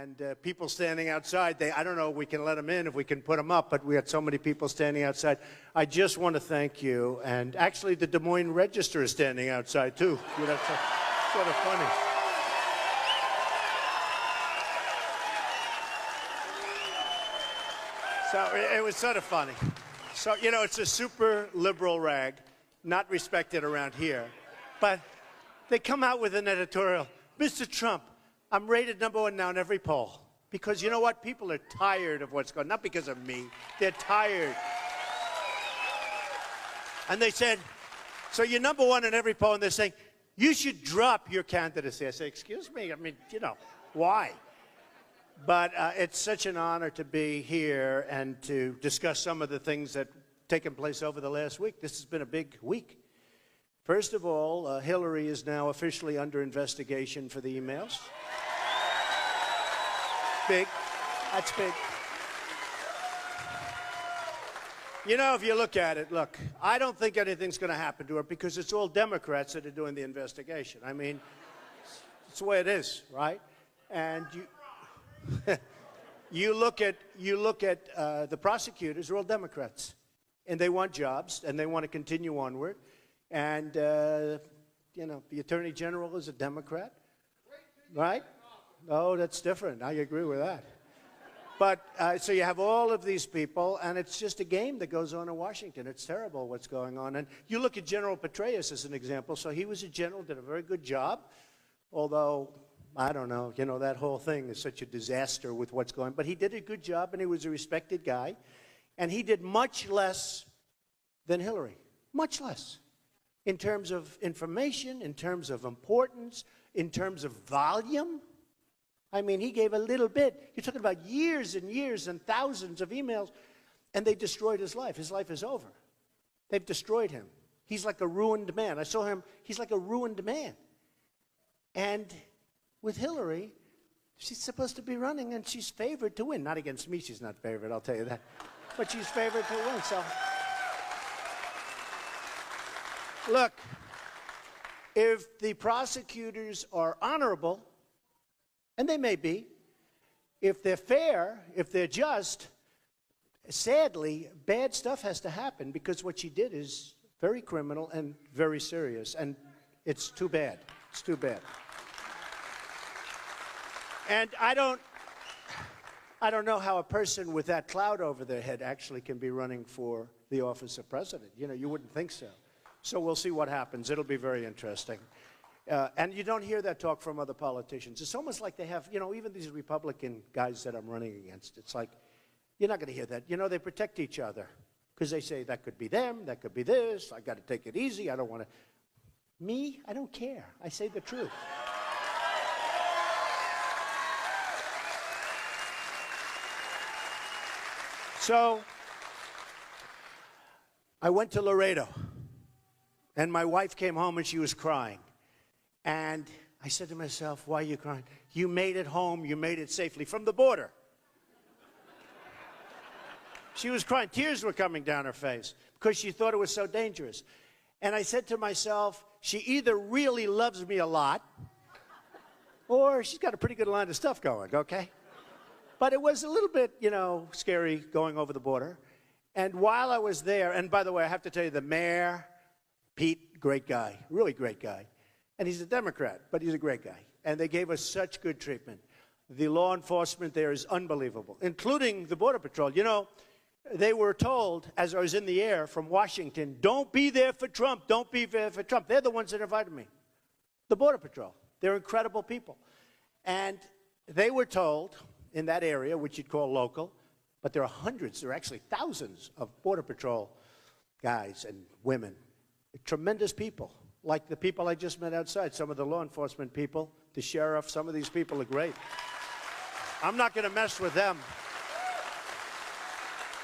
and people standing outside. I don't know if we can let them in, if we can put them up, but we had so many people standing outside. I just want to thank you. And actually, the Des Moines Register is standing outside, too. You know, it's sort of funny. So it was sort of funny. So, you know, it's a super liberal rag, not respected around here. But they come out with an editorial. Mr. Trump, I'm rated #1 now in every poll. Because you know what? People are tired of what's going on. Not because of me. They're tired. And they said, so you're #1 in every poll, and they're saying, you should drop your candidacy. I say, excuse me? I mean, you know, why? But it's such an honor to be here and to discuss some of the things that have taken place over the last week. This has been a big week. First of all, Hillary is now officially under investigation for the emails. Big. That's big. You know, if you look at it, look, I don't think anything's going to happen to her because it's all Democrats that are doing the investigation. I mean, it's the way it is, right? And you look at the prosecutors, they're all Democrats. And they want jobs, and they want to continue onward. And, you know, the Attorney General is a Democrat, right? Oh, that's different. I agree with that. But, so you have all of these people, and it's just a game that goes on in Washington. It's terrible what's going on. And you look at General Petraeus as an example. So he was a general, did a very good job, although, I don't know, you know, that whole thing is such a disaster with what's going on. But he did a good job, and he was a respected guy. And he did much less than Hillary, much less. In terms of information, in terms of importance, in terms of volume. I mean, he gave a little bit. You're talking about years and years and thousands of emails, and they destroyed his life. His life is over. They've destroyed him. He's like a ruined man. I saw him. He's like a ruined man. And with Hillary, she's supposed to be running, and she's favored to win. Not against me, she's not favored, I'll tell you that. But she's favored to win, so. Look, if the prosecutors are honorable, and they may be, if they're fair, if they're just, sadly, bad stuff has to happen because what she did is very criminal and very serious, and it's too bad. It's too bad. And I don't know how a person with that cloud over their head actually can be running for the office of president. You know, you wouldn't think so. So we'll see what happens. It'll be very interesting. And you don't hear that talk from other politicians. It's almost like they have, you know, even these Republican guys that I'm running against, it's like, you're not going to hear that. You know, they protect each other because they say that could be them, that could be this, I got to take it easy, I don't want to. Me, I don't care. I say the truth. So, I went to Laredo. And my wife came home and she was crying. And I said to myself, why are you crying? You made it home, you made it safely from the border. She was crying, tears were coming down her face because she thought it was so dangerous. And I said to myself, she either really loves me a lot or she's got a pretty good line of stuff going, okay? But it was a little bit, you know, scary going over the border. And while I was there, and by the way, I have to tell you, the mayor, Pete, great guy, really great guy. And he's a Democrat, but he's a great guy. And they gave us such good treatment. The law enforcement there is unbelievable, including the Border Patrol. You know, they were told, as I was in the air from Washington, don't be there for Trump, don't be there for Trump. They're the ones that invited me. The Border Patrol. They're incredible people. And they were told in that area, which you'd call local, but there are hundreds, there are actually thousands of Border Patrol guys and women. Tremendous people, like the people I just met outside, some of the law enforcement people, the sheriff, some of these people are great. I'm not going to mess with them.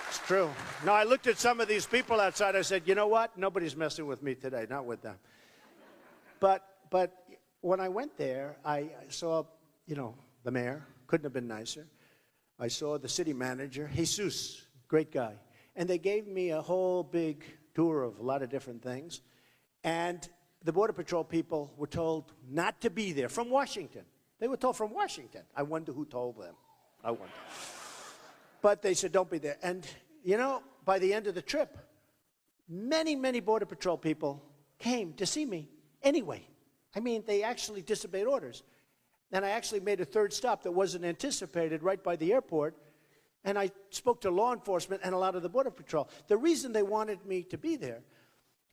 It's true. No, I looked at some of these people outside, I said, you know what? Nobody's messing with me today, not with them. But when I went there, I saw, you know, the mayor, couldn't have been nicer. I saw the city manager, Jesus, great guy. And they gave me a whole big tour of a lot of different things. And the Border Patrol people were told not to be there from Washington. They were told from Washington. I wonder who told them. I wonder. But they said, don't be there. And, you know, by the end of the trip, many, many Border Patrol people came to see me anyway. I mean, they actually disobeyed orders. And I actually made a third stop that wasn't anticipated right by the airport. And I spoke to law enforcement and a lot of the Border Patrol. The reason they wanted me to be there,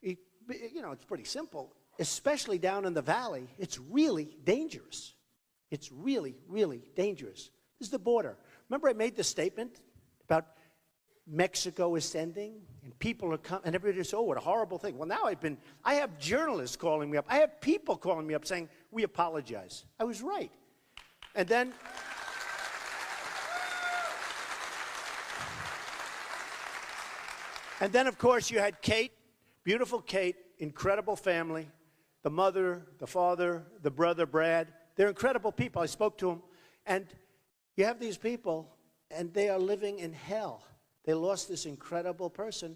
you know, it's pretty simple. Especially down in the valley, it's really dangerous. It's really, really dangerous. This is the border. Remember I made the statement about Mexico is sending and people are coming, and everybody says, oh, what a horrible thing. Well, now I have journalists calling me up. I have people calling me up saying, we apologize. I was right. And then, of course, you had Kate, beautiful Kate, incredible family, the mother, the father, the brother, Brad. They're incredible people. I spoke to them. And you have these people, and they are living in hell. They lost this incredible person,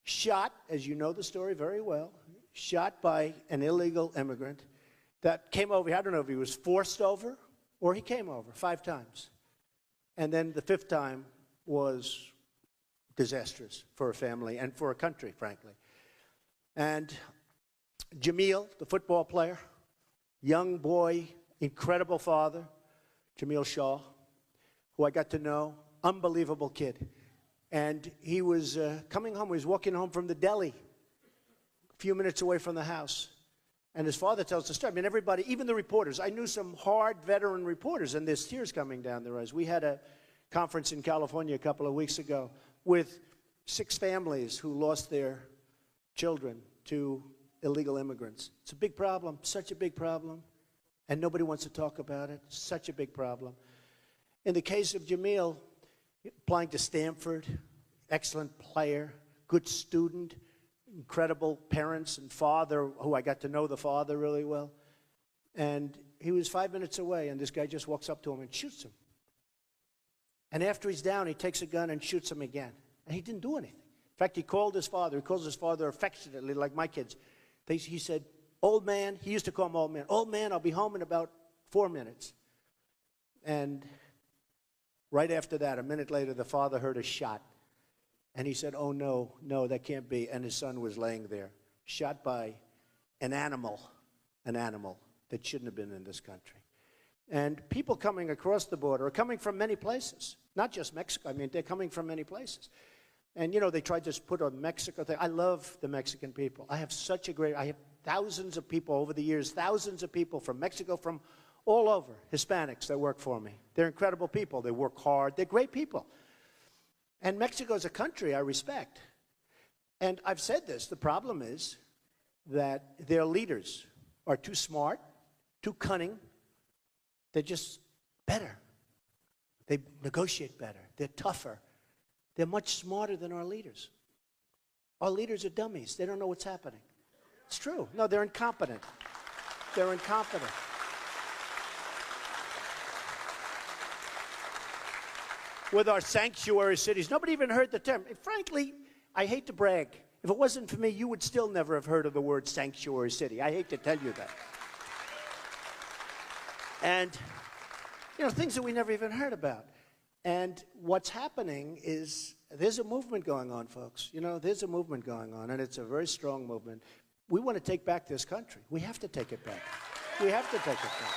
shot, as you know the story very well, shot by an illegal immigrant that came over. I don't know if he was forced over or he came over 5 times. And then the 5th time was disastrous for a family and for a country, frankly. And Jamil, the football player, young boy, incredible father, Jamil Shaw, who I got to know, unbelievable kid. And he was coming home. He was walking home from the deli, a few minutes away from the house. And his father tells the story. I mean, everybody, even the reporters. I knew some hard veteran reporters, and there's tears coming down their eyes. We had a conference in California a couple of weeks ago with 6 families who lost their children to illegal immigrants. It's a big problem, such a big problem. And nobody wants to talk about it. Such a big problem. In the case of Jamil, applying to Stanford, excellent player, good student, incredible parents and father, who I got to know the father really well. And he was 5 minutes away, and this guy just walks up to him and shoots him. And after he's down, he takes a gun and shoots him again. And he didn't do anything. In fact, he called his father. He calls his father affectionately, like my kids. He said, old man, he used to call him old man, I'll be home in about 4 minutes. And right after that, a minute later, the father heard a shot. And he said, oh, no, that can't be. And his son was laying there, shot by an animal that shouldn't have been in this country. And people coming across the border are coming from many places, not just Mexico. I mean, they're coming from many places. And, you know, they tried to put a Mexico thing. I love the Mexican people. I have thousands of people over the years, thousands of people from Mexico, from all over, Hispanics that work for me. They're incredible people. They work hard. They're great people. And Mexico is a country I respect. And I've said this. The problem is that their leaders are too smart, too cunning. They're just better. They negotiate better. They're tougher. They're much smarter than our leaders. Our leaders are dummies. They don't know what's happening. It's true. No, they're incompetent. They're incompetent. With our sanctuary cities, nobody even heard the term. Frankly, I hate to brag. If it wasn't for me, you would still never have heard of the word sanctuary city. I hate to tell you that. And, you know, things that we never even heard about. And what's happening is there's a movement going on, folks. You know, there's a movement going on, and it's a very strong movement. We want to take back this country. We have to take it back. We have to take it back.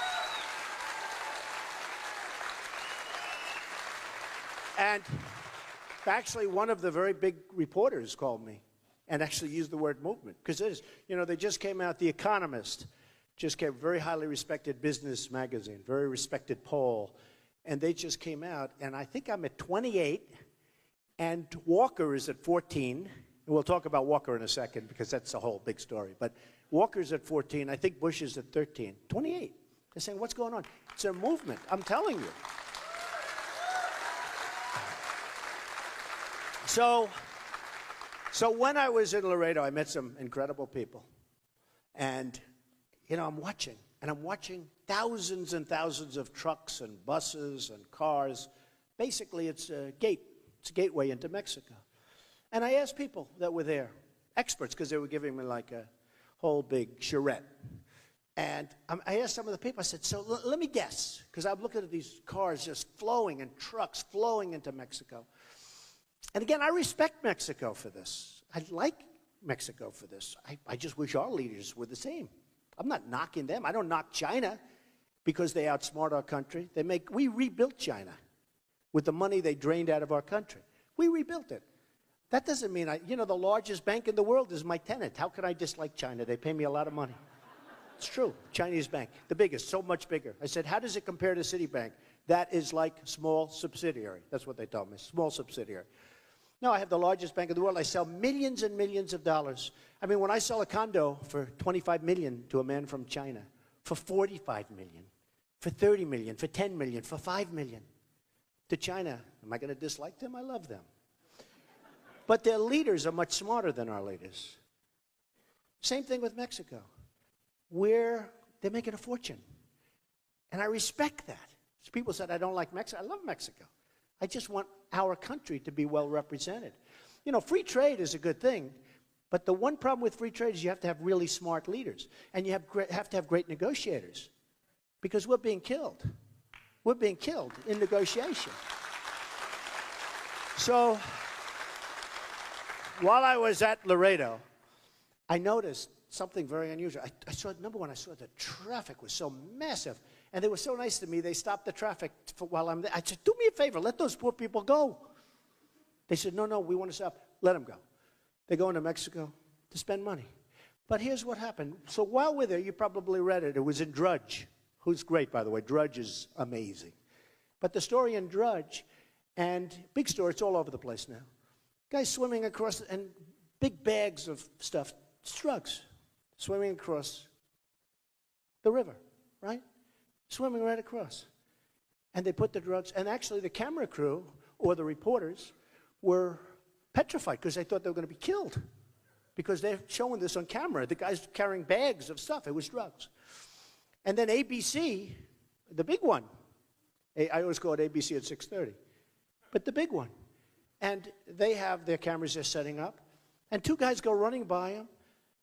And actually, one of the very big reporters called me and actually used the word movement. Because it is, you know, they just came out, The Economist just came, very highly respected business magazine, very respected poll. And they just came out, and I think I'm at 28, and Walker is at 14. And we'll talk about Walker in a second, because that's a whole big story. But Walker's at 14. I think Bush is at 13. 28. They're saying, what's going on? It's a movement. I'm telling you. So when I was in Laredo, I met some incredible people. And, you know, I'm watching thousands and thousands of trucks and buses and cars. Basically, it's a gateway into Mexico. And I asked people that were there, experts, because they were giving me like a whole big charrette. And I asked some of the people, I said, so let me guess, because I'm looking at these cars just flowing and trucks flowing into Mexico. And again, I respect Mexico for this. I like Mexico for this. I just wish our leaders were the same. I'm not knocking them. I don't knock China because they outsmart our country. We rebuilt China with the money they drained out of our country. We rebuilt it. That doesn't mean the largest bank in the world is my tenant. How could I dislike China? They pay me a lot of money. It's true. Chinese bank, the biggest, so much bigger. I said, how does it compare to Citibank? That is like small subsidiary. That's what they told me, small subsidiary. No, I have the largest bank in the world. I sell millions and millions of dollars. I mean, when I sell a condo for $25 million to a man from China, for $45 million, for $30 million, for $10 million, for $5 million, to China, am I going to dislike them? I love them. But their leaders are much smarter than our leaders. Same thing with Mexico, where they're making a fortune. And I respect that. So people said, I don't like Mexico. I love Mexico. I just want our country to be well represented. Free trade is a good thing, but the one problem with free trade is you have to have really smart leaders, and you have to have great negotiators, because we're being killed. We're being killed in negotiation. So while I was at Laredo, I noticed something very unusual. I saw, number one, I saw the traffic was so massive. And they were so nice to me, they stopped the traffic while I'm there. I said, do me a favor, let those poor people go. They said, no, we want to stop. Let them go. They go into Mexico to spend money. But here's what happened. So while we're there, you probably read it. It was in Drudge, who's great, by the way. Drudge is amazing. But the story in Drudge, and big story, it's all over the place now. Guys swimming across, and big bags of stuff, drugs, swimming across the river, right? Swimming right across. And they put the drugs, and actually the camera crew or the reporters were petrified because they thought they were going to be killed because they're showing this on camera. The guy's carrying bags of stuff. It was drugs. And then ABC, the big one, I always call it ABC at 6:30, but the big one. And they have their cameras they're setting up, and two guys go running by him,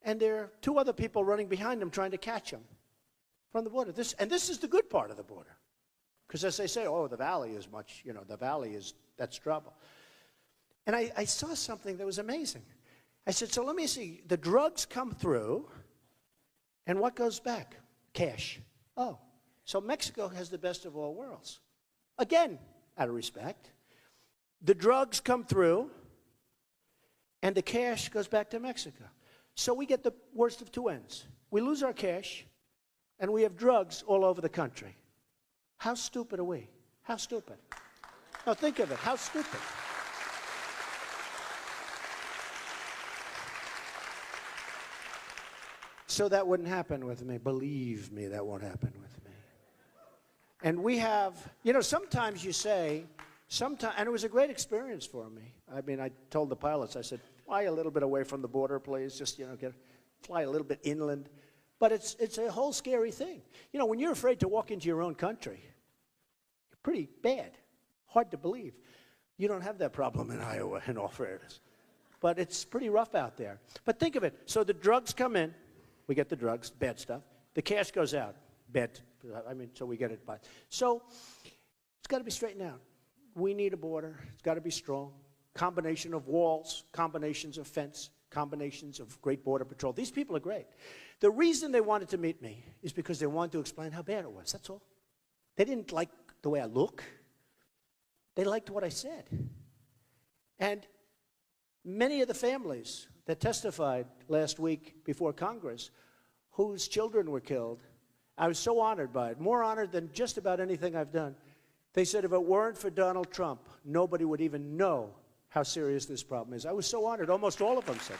and there are two other people running behind him trying to catch him from the border. This is the good part of the border. Because as they say, the valley is much, the valley that's trouble. And I saw something that was amazing. I said, so let me see. The drugs come through, and what goes back? Cash. Oh, so Mexico has the best of all worlds. Again, out of respect. The drugs come through, and the cash goes back to Mexico. So we get the worst of two ends. We lose our cash, and we have drugs all over the country. How stupid are we? How stupid? Now think of it. How stupid? So that wouldn't happen with me. Believe me, that won't happen with me. And we have, sometimes you say, and it was a great experience for me. I mean, I told the pilots, I said, fly a little bit away from the border, please. Just, fly a little bit inland. But it's a whole scary thing. When you're afraid to walk into your own country, you're pretty bad. Hard to believe. You don't have that problem in Iowa, in all fairness. But it's pretty rough out there. But think of it. So the drugs come in. We get the drugs, bad stuff. The cash goes out. Bad. So we get it by. So it's got to be straightened out. We need a border. It's got to be strong. Combination of walls, combinations of fence, combinations of great border patrol. These people are great. The reason they wanted to meet me is because they wanted to explain how bad it was. That's all. They didn't like the way I look. They liked what I said. And many of the families that testified last week before Congress whose children were killed, I was so honored by it, more honored than just about anything I've done. They said if it weren't for Donald Trump, nobody would even know how serious this problem is. I was so honored. Almost all of them said.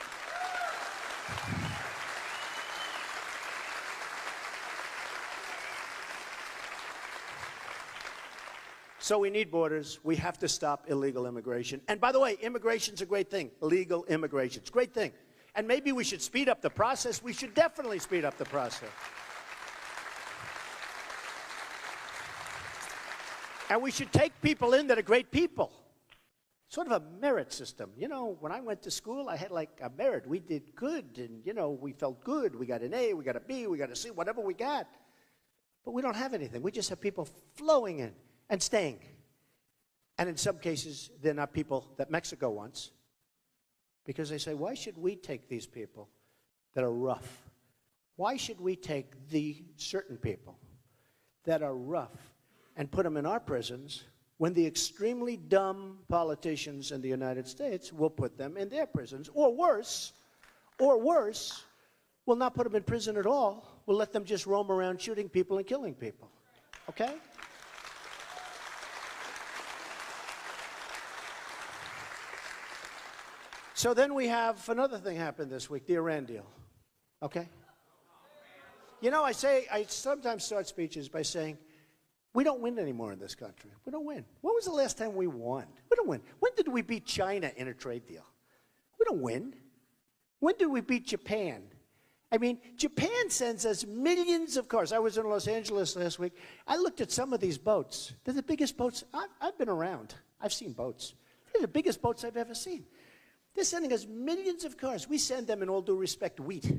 So we need borders. We have to stop illegal immigration. And by the way, immigration's a great thing. Legal immigration. It's a great thing. And maybe we should speed up the process. We should definitely speed up the process. And we should take people in that are great people. sort of a merit system. You know, when I went to school, I had like a merit. We did good, and, you know, we felt good. We got an A, we got a B, we got a C, whatever we got. But we don't have anything. We just have people flowing in and staying. And in some cases, they're not people that Mexico wants, because they say, why should we take these people that are rough? Why should we take the certain people that are rough and put them in our prisons when the extremely dumb politicians in the United States will put them in their prisons? Or worse, we'll not put them in prison at all. We'll let them just roam around shooting people and killing people. Okay? So then we have another thing happened this week, the Iran deal. Okay? You know, I sometimes start speeches by saying, we don't win anymore in this country. We don't win. When was the last time we won? We don't win. When did we beat China in a trade deal? We don't win. When did we beat Japan? I mean, Japan sends us millions of cars. I was in Los Angeles last week. I looked at some of these boats. They're the biggest boats. I've been around. I've seen boats. They're the biggest boats I've ever seen. They're sending us millions of cars. We send them, in all due respect, wheat.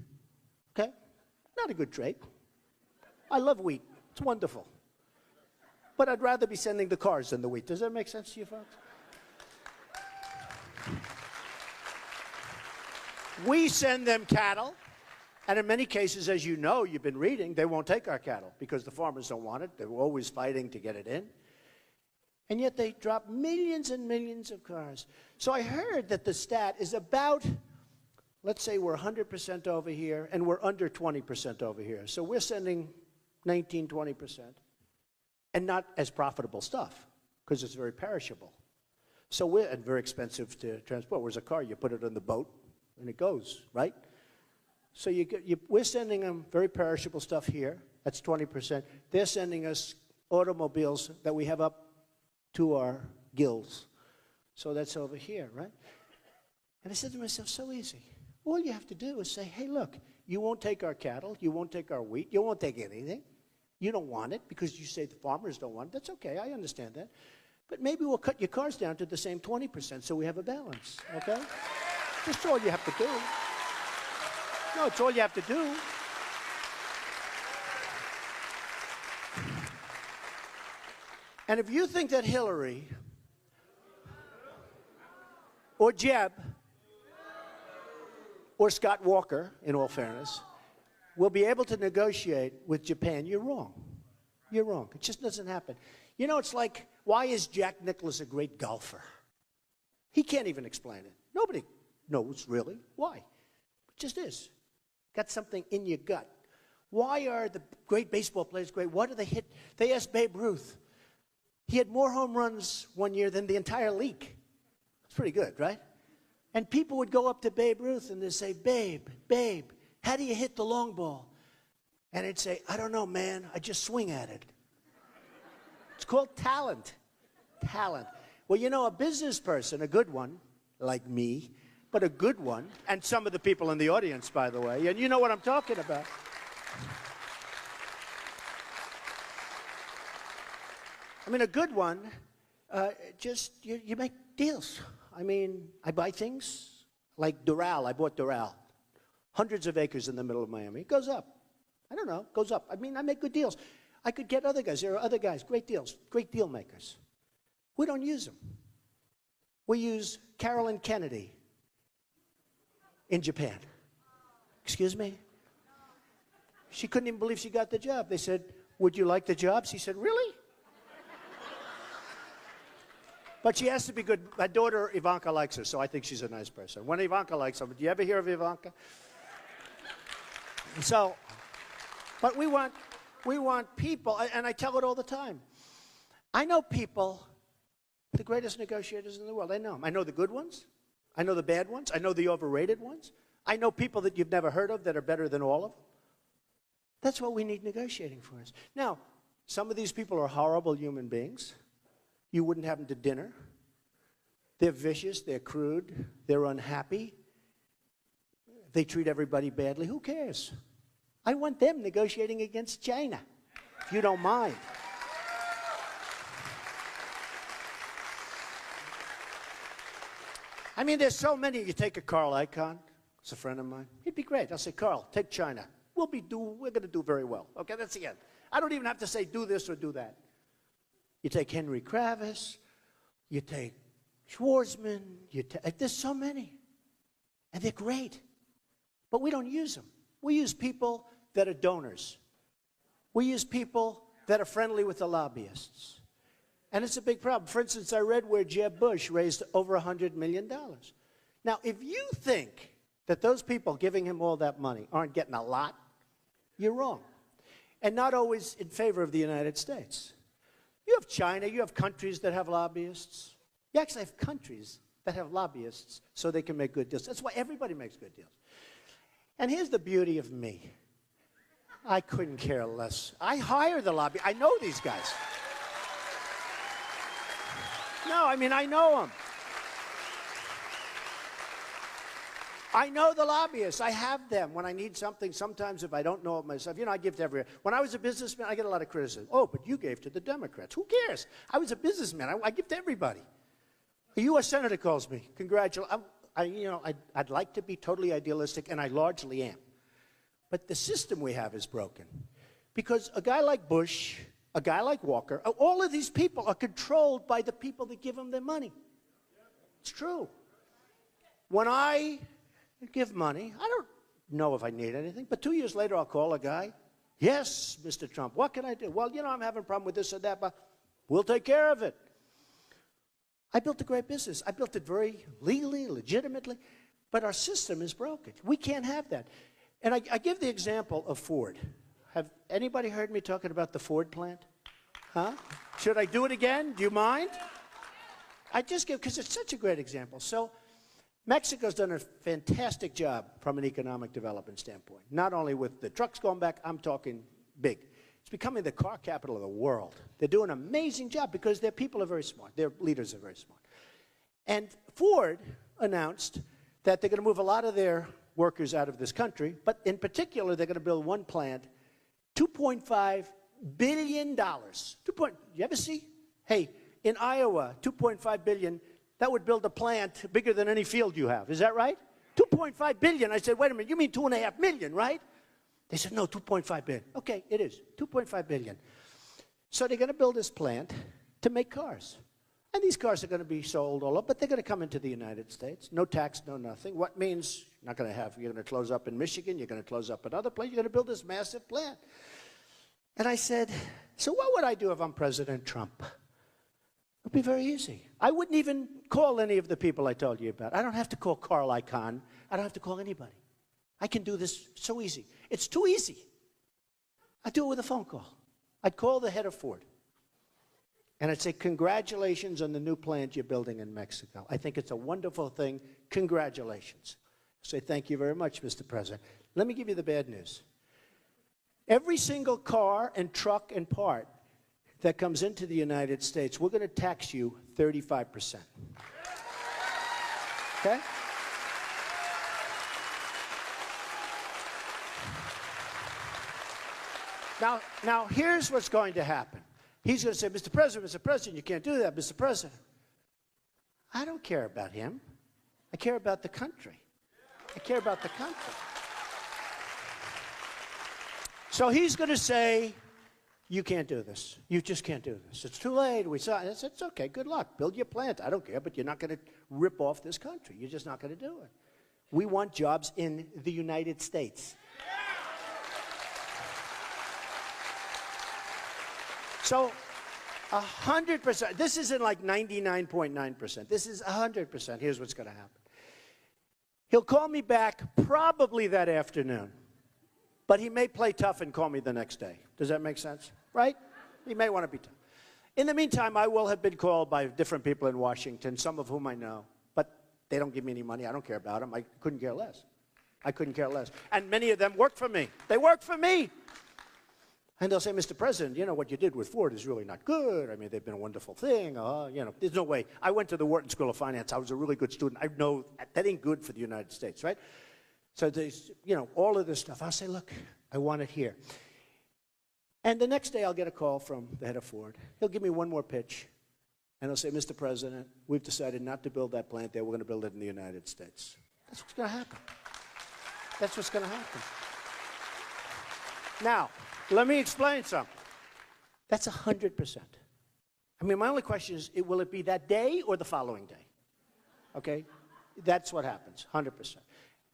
Okay? Not a good trade. I love wheat. It's wonderful. But I'd rather be sending the cars than the wheat. Does that make sense to you folks? We send them cattle, and in many cases, as you know, you've been reading, they won't take our cattle because the farmers don't want it. They're always fighting to get it in. And yet they drop millions and millions of cars. So I heard that the stat is about, let's say we're 100% over here, and we're under 20% over here. So we're sending 19, 20%. And not as profitable stuff, because it's very perishable. So we're very expensive to transport. Whereas a car, you put it on the boat, and it goes, right? So we're sending them very perishable stuff here. That's 20%. They're sending us automobiles that we have up to our gills. So that's over here, right? And I said to myself, so easy. All you have to do is say, hey, look, you won't take our cattle, you won't take our wheat, you won't take anything. You don't want it because you say the farmers don't want it. That's okay, I understand that. But maybe we'll cut your cars down to the same 20% so we have a balance, okay? That's all you have to do. No, it's all you have to do. And if you think that Hillary or Jeb or Scott Walker, in all fairness, will be able to negotiate with Japan, you're wrong. You're wrong. It just doesn't happen. You know, it's like, why is Jack Nicklaus a great golfer? He can't even explain it. Nobody knows, really. Why? It just is. Got something in your gut. Why are the great baseball players great? Why do they hit? They asked Babe Ruth. He had more home runs one year than the entire league. It's pretty good, right? And people would go up to Babe Ruth and they'd say, Babe, how do you hit the long ball? And he'd say, I don't know, man. I just swing at it. It's called talent. Talent. Well, you know, a business person, a good one, like me, but a good one, and some of the people in the audience, by the way, and you know what I'm talking about. I mean, a good one, you make deals. I mean, I buy things like Doral. I bought Doral. Hundreds of acres in the middle of Miami. It goes up. I don't know, goes up. I mean, I make good deals. I could get other guys. There are other guys, great deals, great deal makers. We don't use them. We use Carolyn Kennedy in Japan. Excuse me? She couldn't even believe she got the job. They said, would you like the job? She said, really? But she has to be good. My daughter, Ivanka, likes her, so I think she's a nice person. When Ivanka likes her, do you ever hear of Ivanka? So, but we want people, and I tell it all the time. I know people, the greatest negotiators in the world. I know them. I know the good ones. I know the bad ones. I know the overrated ones. I know people that you've never heard of that are better than all of them. That's what we need negotiating for us. Now, some of these people are horrible human beings. You wouldn't have them to dinner. They're vicious, they're crude, they're unhappy. They treat everybody badly. Who cares? I want them negotiating against China, if you don't mind. I mean, there's so many. You take a Carl Icahn, he's a friend of mine. He'd be great. I'll say, Carl, take China. We're going to do very well. Okay, that's the end. I don't even have to say do this or do that. You take Henry Kravis, you take Schwarzman, there's so many. And they're great. But we don't use them. We use people that are donors. We use people that are friendly with the lobbyists. And it's a big problem. For instance, I read where Jeb Bush raised over $100 million. Now, if you think that those people giving him all that money aren't getting a lot, you're wrong. And not always in favor of the United States. You have China, you have countries that have lobbyists. You actually have countries that have lobbyists so they can make good deals. That's why everybody makes good deals. And here's the beauty of me. I couldn't care less. I hire the lobby. I know these guys. No, I mean, I know them. I know the lobbyists. I have them when I need something. Sometimes if I don't know it myself, I give to everyone. When I was a businessman, I get a lot of criticism. Oh, but you gave to the Democrats. Who cares? I was a businessman. I give to everybody. A U.S. Senator calls me. Congratulations. I'd like to be totally idealistic, and I largely am. But the system we have is broken. Because a guy like Bush, a guy like Walker, all of these people are controlled by the people that give them their money. It's true. When I give money, I don't know if I need anything, but 2 years later I'll call a guy. Yes, Mr. Trump, what can I do? Well, I'm having a problem with this or that, but we'll take care of it. I built a great business. I built it very legally, legitimately, but our system is broken. We can't have that. And I give the example of Ford. Have anybody heard me talking about the Ford plant? Huh? Should I do it again? Do you mind? I just give, because it's such a great example. So Mexico's done a fantastic job from an economic development standpoint. Not only with the trucks going back, I'm talking big. It's becoming the car capital of the world. They're doing an amazing job because their people are very smart. Their leaders are very smart. And Ford announced that they're going to move a lot of their workers out of this country, but in particular, they're going to build one plant, $2.5 billion. You ever see? Hey, in Iowa, $2.5 billion, that would build a plant bigger than any field you have. Is that right? $2.5 billion. I said, wait a minute, you mean $2.5 million, right? They said, no, $2.5 billion. Okay, it is, $2.5 billion. So they're going to build this plant to make cars. And these cars are going to be sold all over, but they're going to come into the United States. No tax, no nothing. What means you're going to close up in Michigan, you're going to close up another place, you're going to build this massive plant. And I said, so what would I do if I'm President Trump? It would be very easy. I wouldn't even call any of the people I told you about. I don't have to call Carl Icahn. I don't have to call anybody. I can do this so easy. It's too easy. I'd do it with a phone call. I'd call the head of Ford. And I'd say, congratulations on the new plant you're building in Mexico. I think it's a wonderful thing. Congratulations. I say, thank you very much, Mr. President. Let me give you the bad news. Every single car and truck and part that comes into the United States, we're going to tax you 35%. Okay? Now, here's what's going to happen. He's going to say, Mr. President, you can't do that, Mr. President. I don't care about him. I care about the country. I care about the country. So he's going to say, you can't do this. You just can't do this. It's too late. We saw it. It's okay. Good luck. Build your plant. I don't care, but you're not going to rip off this country. You're just not going to do it. We want jobs in the United States. So 100%. This isn't like 99.9%. This is 100%. Here's what's going to happen. He'll call me back probably that afternoon. But he may play tough and call me the next day. Does that make sense? Right? He may want to be tough. In the meantime, I will have been called by different people in Washington, some of whom I know. But they don't give me any money. I don't care about them. I couldn't care less. I couldn't care less. And many of them work for me. They work for me. And they'll say, Mr. President, you know, what you did with Ford is really not good. I mean, they've been a wonderful thing. There's no way. I went to the Wharton School of Finance. I was a really good student. I know that ain't good for the United States, right? So there's, all of this stuff. I'll say, look, I want it here. And the next day I'll get a call from the head of Ford. He'll give me one more pitch. And they'll say, Mr. President, we've decided not to build that plant there. We're going to build it in the United States. That's what's going to happen. That's what's going to happen. Now, let me explain something. That's 100%. I mean, my only question is, will it be that day or the following day? Okay? That's what happens, 100%.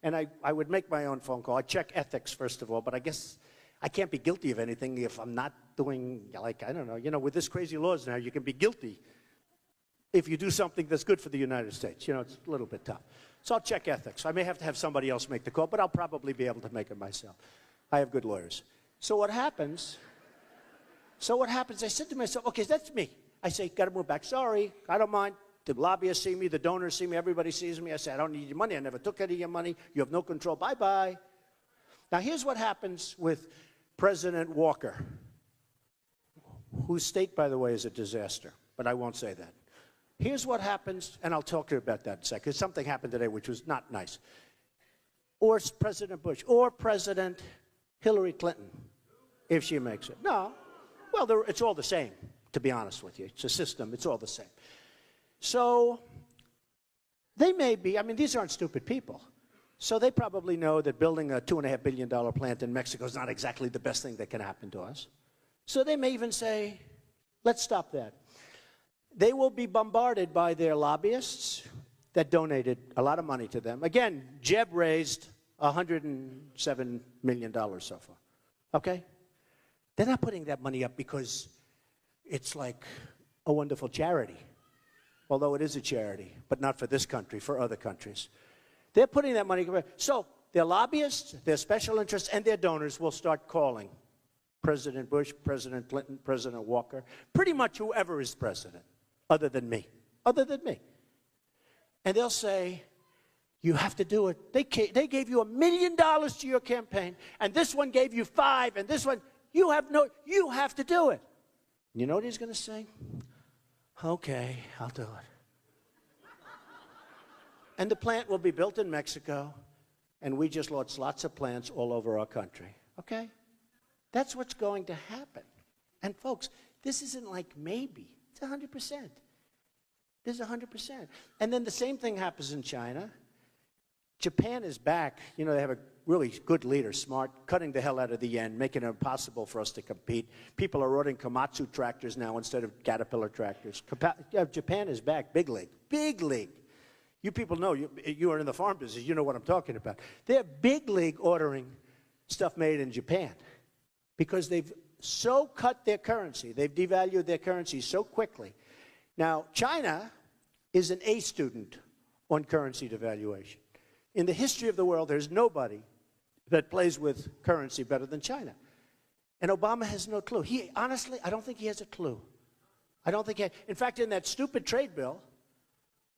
And I would make my own phone call. I check ethics, first of all, but I guess I can't be guilty of anything if I'm not doing, like, I don't know. You know, with this crazy laws now, you can be guilty if you do something that's good for the United States. You know, it's a little bit tough. So I'll check ethics. I may have to have somebody else make the call, but I'll probably be able to make it myself. I have good lawyers. So what happens, I said to myself, okay, that's me. I say, got to move back. Sorry, I don't mind. The lobbyists see me, the donors see me, everybody sees me. I say, I don't need your money. I never took any of your money. You have no control. Bye-bye. Now, here's what happens with President Walker, whose state, by the way, is a disaster, but I won't say that. Here's what happens, and I'll talk to you about that in a second, because something happened today which was not nice. Or President Bush, or President Hillary Clinton, if she makes it. No. Well, it's all the same, to be honest with you. It's a system. It's all the same. So they may be, I mean, these aren't stupid people. So they probably know that building a $2.5 billion plant in Mexico is not exactly the best thing that can happen to us. So they may even say, let's stop that. They will be bombarded by their lobbyists that donated a lot of money to them. Again, Jeb raised $107 million so far. Okay? They're not putting that money up because it's like a wonderful charity. Although it is a charity, but not for this country, for other countries. They're putting that money. So their lobbyists, their special interests, and their donors will start calling President Bush, President Clinton, President Walker, pretty much whoever is president, other than me. And they'll say, you have to do it. They gave you $1 million to your campaign, and this one gave you $5 million, and this one, you have to do it. You know what he's going to say? Okay, I'll do it. And the plant will be built in Mexico, and we just launched lots of plants all over our country. Okay? That's what's going to happen. And folks, this isn't like maybe. It's 100%. This is 100%. And then the same thing happens in China. Japan is back. You know, they have a really good leader, smart, cutting the hell out of the yen, making it impossible for us to compete. People are ordering Komatsu tractors now instead of Caterpillar tractors. Japan is back, big league, big league. You people know, you are in the farm business, you know what I'm talking about. They're big league ordering stuff made in Japan because they've so cut their currency, they've devalued their currency so quickly. Now, China is an A student on currency devaluation. In the history of the world, there's nobody that plays with currency better than China. And Obama has no clue. Honestly, I don't think he has a clue. I don't think in fact, in that stupid trade bill,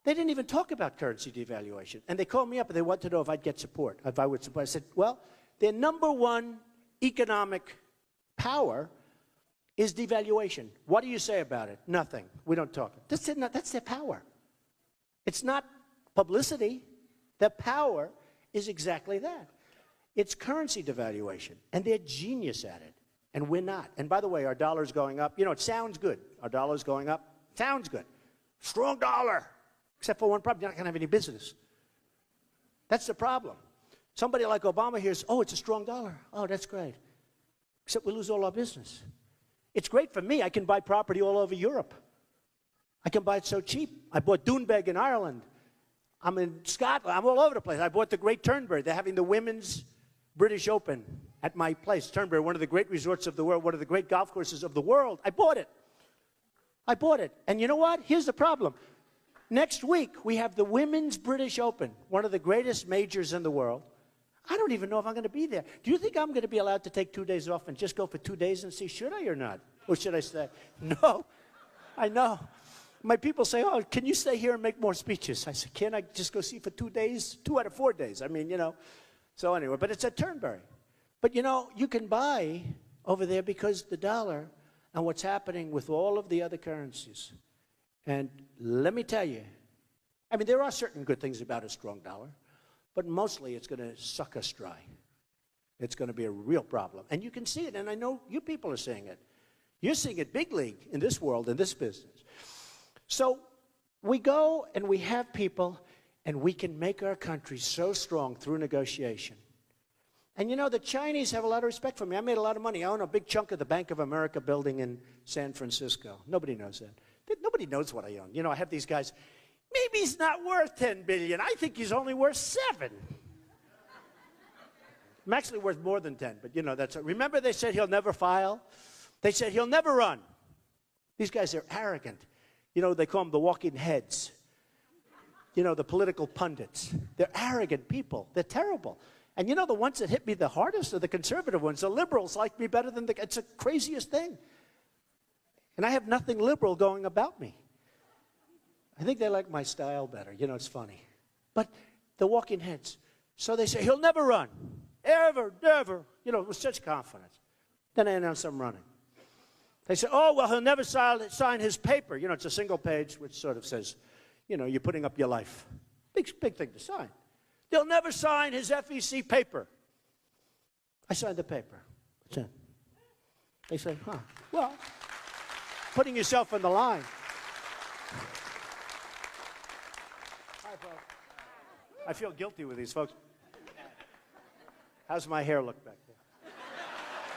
they didn't even talk about currency devaluation. And they called me up and they wanted to know if I'd get support, if I would support. I said, well, their number one economic power is devaluation. What do you say about it? Nothing. We don't talk. That's their power. It's not publicity. Their power is exactly that. It's currency devaluation, and they're genius at it, and we're not. And by the way, our dollar's going up. You know, it sounds good. Our dollar's going up. Sounds good. Strong dollar. Except for one problem, you're not going to have any business. That's the problem. Somebody like Obama hears, oh, it's a strong dollar. Oh, that's great. Except we lose all our business. It's great for me. I can buy property all over Europe. I can buy it so cheap. I bought Doonbeg in Ireland. I'm in Scotland. I'm all over the place. I bought the Great Turnberry. They're having the Women's British Open at my place. Turnberry, one of the great resorts of the world, one of the great golf courses of the world. I bought it. I bought it. And you know what? Here's the problem. Next week, we have the Women's British Open, one of the greatest majors in the world. I don't even know if I'm going to be there. Do you think I'm going to be allowed to take 2 days off and just go for 2 days and see, should I or not? Or should I stay? No. I know. My people say, oh, can you stay here and make more speeches? I said, can't I just go see for 2 days? 2 out of 4 days. I mean, you know. So anyway, but it's at Turnberry. But, you know, you can buy over there because the dollar and what's happening with all of the other currencies. And let me tell you, I mean, there are certain good things about a strong dollar, but mostly it's going to suck us dry. It's going to be a real problem. And you can see it, and I know you people are seeing it. You're seeing it big league in this world, in this business. So we go and we have people, and we can make our country so strong through negotiation. And you know, the Chinese have a lot of respect for me. I made a lot of money. I own a big chunk of the Bank of America building in San Francisco. Nobody knows that. Nobody knows what I own. You know, I have these guys, maybe he's not worth $10 billion. I think he's only worth $7. I'm actually worth more than 10, but you know, remember they said he'll never file? They said he'll never run. These guys are arrogant. You know, they call them the walking heads. You know, the political pundits. They're arrogant people. They're terrible. And you know, the ones that hit me the hardest are the conservative ones. The liberals like me better than it's the craziest thing. And I have nothing liberal going about me. I think they like my style better. You know, it's funny. But the walking heads. So they say, he'll never run. Ever, never. You know, with such confidence. Then I announce I'm running. They say, oh, well, he'll never sign his paper. You know, it's a single page which sort of says, you know, you're putting up your life. Big thing to sign. They'll never sign his FEC paper. I signed the paper. That's it. They say, huh, well, putting yourself on the line. Hi, folks. I feel guilty with these folks. How's my hair look back there?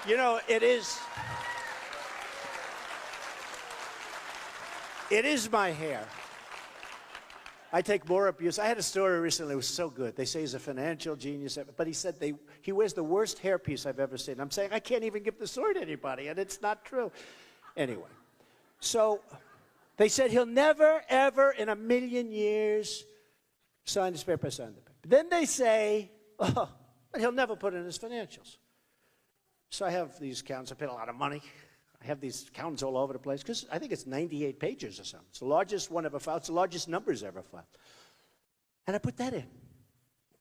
You know, it is my hair. I take more abuse. I had a story recently. It was so good. They say he's a financial genius, but he said he wears the worst hairpiece I've ever seen. I'm saying I can't even give the story to anybody, and it's not true. Anyway, so they said he'll never, ever in a million years sign his paper. I signed the paper. Then they say, oh, but he'll never put in his financials. So I have these accounts. I paid a lot of money. I have these accountants all over the place because I think it's 98 pages or something. It's the largest one ever filed. It's the largest numbers ever filed. And I put that in.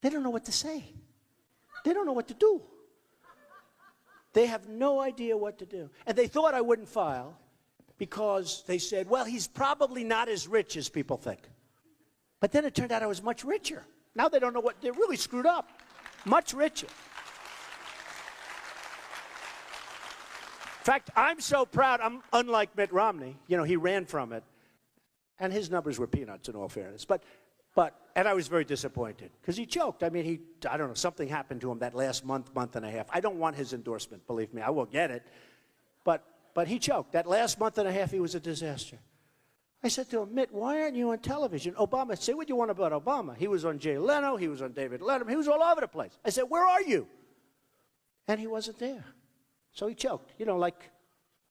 They don't know what to say. They don't know what to do. They have no idea what to do. And they thought I wouldn't file because they said, well, he's probably not as rich as people think. But then it turned out I was much richer. Now they don't know what, they're really screwed up. Much richer. In fact, I'm so proud. I'm unlike Mitt Romney. You know, he ran from it. And his numbers were peanuts in all fairness. And I was very disappointed because he choked. I mean, I don't know, something happened to him that last month and a half. I don't want his endorsement, believe me. I will get it. But he choked. That last month and a half, he was a disaster. I said to him, Mitt, why aren't you on television? Obama, say what you want about Obama. He was on Jay Leno. He was on David Letterman. He was all over the place. I said, where are you? And he wasn't there. So he choked. You know, like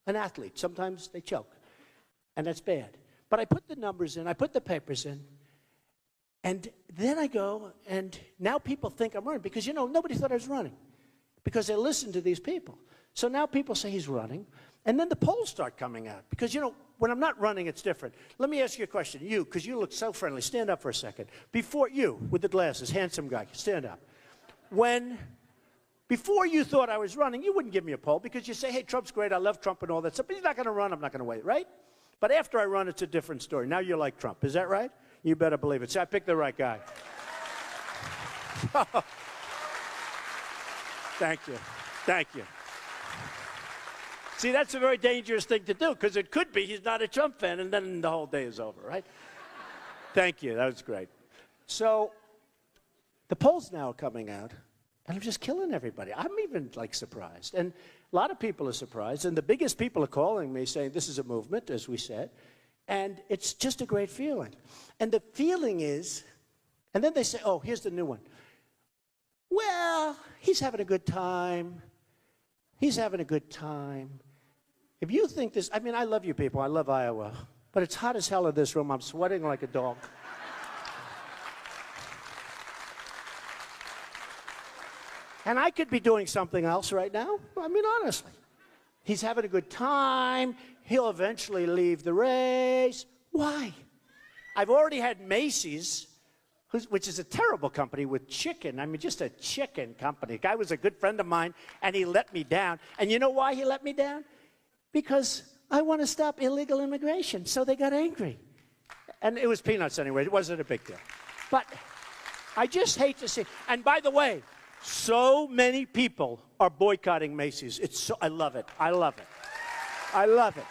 an athlete. Sometimes they choke. And that's bad. But I put the numbers in. I put the papers in. And then I go, and now people think I'm running. Because, you know, nobody thought I was running. Because they listened to these people. So now people say he's running. And then the polls start coming out. Because, you know, when I'm not running, it's different. Let me ask you a question. You, because you look so friendly. Stand up for a second. Before you, with the glasses, handsome guy, stand up. Before you thought I was running, you wouldn't give me a poll because you say, hey, Trump's great, I love Trump and all that stuff, but he's not going to run, I'm not going to wait, right? But after I run, it's a different story. Now you like Trump. Is that right? You better believe it. See, I picked the right guy. Thank you. Thank you. See, that's a very dangerous thing to do because it could be he's not a Trump fan and then the whole day is over, right? Thank you. That was great. So the polls now are coming out. And I'm just killing everybody. I'm even, like, surprised. And a lot of people are surprised. And the biggest people are calling me saying this is a movement, as we said. And it's just a great feeling. And the feeling is, and then they say, oh, here's the new one. Well, he's having a good time. He's having a good time. If you think this, I mean, I love you people. I love Iowa. But it's hot as hell in this room. I'm sweating like a dog. And I could be doing something else right now. I mean, honestly. He's having a good time. He'll eventually leave the race. Why? I've already had Macy's, which is a terrible company with chicken. I mean, just a chicken company. The guy was a good friend of mine, and he let me down. And you know why he let me down? Because I want to stop illegal immigration. So they got angry. And it was peanuts anyway. It wasn't a big deal. But I just hate to see. And by the way, so many people are boycotting Macy's. I love it. I love it. I love it.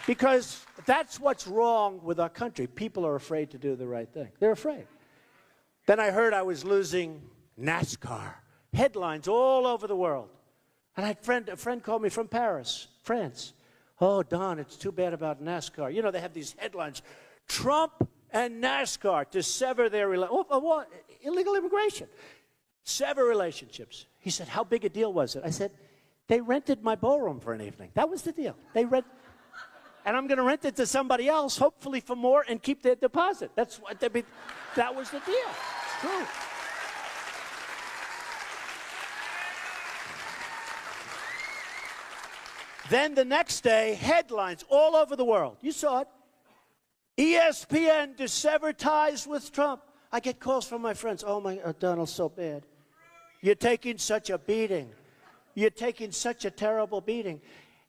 Because that's what's wrong with our country. People are afraid to do the right thing. They're afraid. Then I heard I was losing NASCAR. Headlines all over the world. And a friend called me from Paris, France. Oh, Don, it's too bad about NASCAR. You know, they have these headlines. Trump and NASCAR to sever their illegal immigration. Sever relationships. He said, how big a deal was it? I said, they rented my ballroom for an evening. That was the deal. And I'm going to rent it to somebody else, hopefully for more, and keep their deposit. That was the deal. It's true. Then the next day, headlines all over the world. You saw it. ESPN to sever ties with Trump. I get calls from my friends. Oh, Donald, so bad. You're taking such a beating. You're taking such a terrible beating.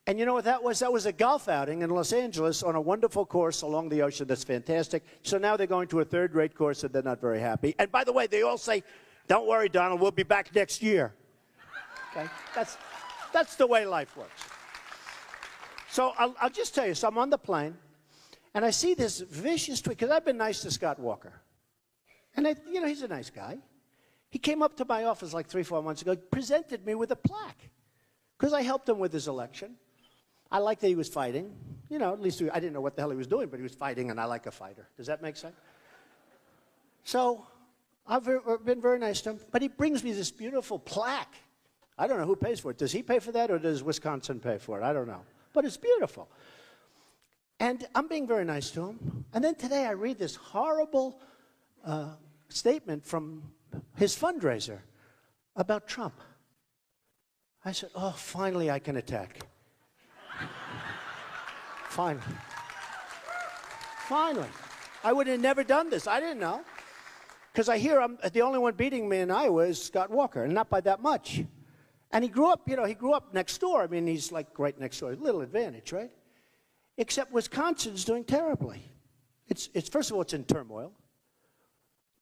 And you know what that was? That was a golf outing in Los Angeles on a wonderful course along the ocean that's fantastic. So now they're going to a third-rate course and they're not very happy. And by the way, they all say, don't worry, Donald, we'll be back next year. Okay? That's the way life works. So I'll just tell you, so I'm on the plane, and I see this vicious tweet, because I've been nice to Scott Walker. And, he's a nice guy. He came up to my office like 3-4 months ago, presented me with a plaque, because I helped him with his election. I liked that he was fighting. At least I didn't know what the hell he was doing, but he was fighting, and I like a fighter. Does that make sense? So I've been very nice to him, but he brings me this beautiful plaque. I don't know who pays for it. Does he pay for that, or does Wisconsin pay for it? I don't know. But it's beautiful. And I'm being very nice to him. And then today I read this horrible statement from his fundraiser about Trump. I said, oh, finally I can attack. Finally. Finally. I would have never done this. I didn't know. Because I hear the only one beating me in Iowa is Scott Walker, and not by that much. And he grew up next door. I mean, he's like right next door. A little advantage, right? Except Wisconsin's doing terribly. It's first of all, it's in turmoil.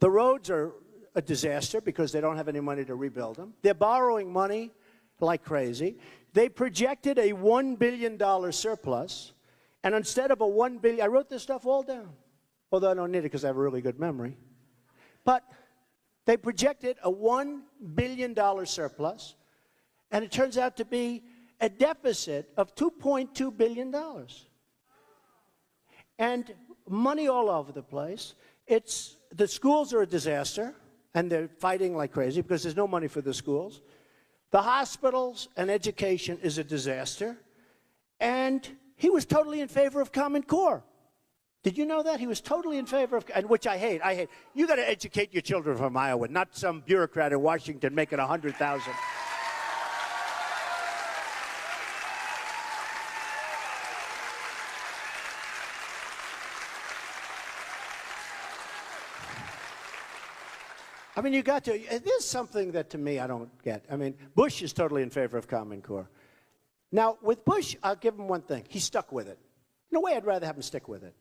The roads are a disaster because they don't have any money to rebuild them. They're borrowing money like crazy. They projected a $1 billion surplus, and instead of a $1 billion, I wrote this stuff all down, although I don't need it because I have a really good memory. But they projected a $1 billion surplus, and it turns out to be a deficit of $2.2 billion. And money all over the place. The schools are a disaster, and they're fighting like crazy because there's no money for the schools. The hospitals and education is a disaster. And he was totally in favor of Common Core. Did you know that? He was totally in favor of, and which I hate. You got to educate your children from Iowa, not some bureaucrat in Washington making $100,000. I mean, there's something that to me I don't get. I mean, Bush is totally in favor of Common Core. Now, with Bush, I'll give him one thing. He stuck with it. In a way, I'd rather have him stick with it.